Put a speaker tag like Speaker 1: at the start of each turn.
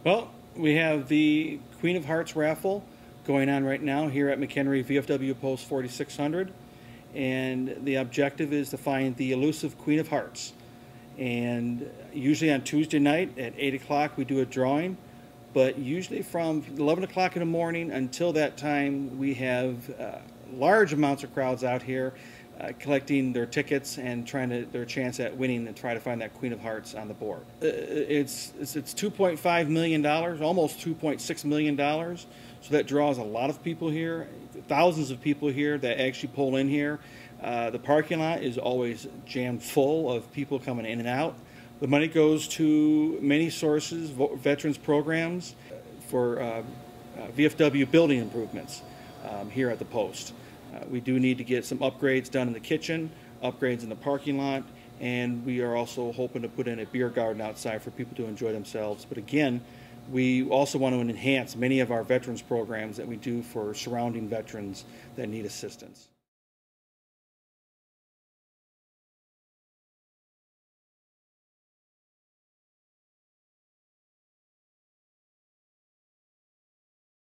Speaker 1: Well, we have the Queen of Hearts raffle going on right now here at McHenry VFW Post 4600, and the objective is to find the elusive Queen of Hearts. And usually on Tuesday night at 8 o'clock we do a drawing, but usually from 11 o'clock in the morning until that time we have large amounts of crowds out here collecting their tickets and trying their chance at winning and try to find that Queen of Hearts on the board. It's $2.5 million, almost $2.6 million. So that draws a lot of people here, thousands of people here that actually pull in here. The parking lot is always jammed full of people coming in and out. The money goes to many sources, veterans programs, for VFW building improvements here at the post. We do need to get some upgrades done in the kitchen, upgrades in the parking lot, and we are also hoping to put in a beer garden outside for people to enjoy themselves. But again, we also want to enhance many of our veterans programs that we do for surrounding veterans that need assistance.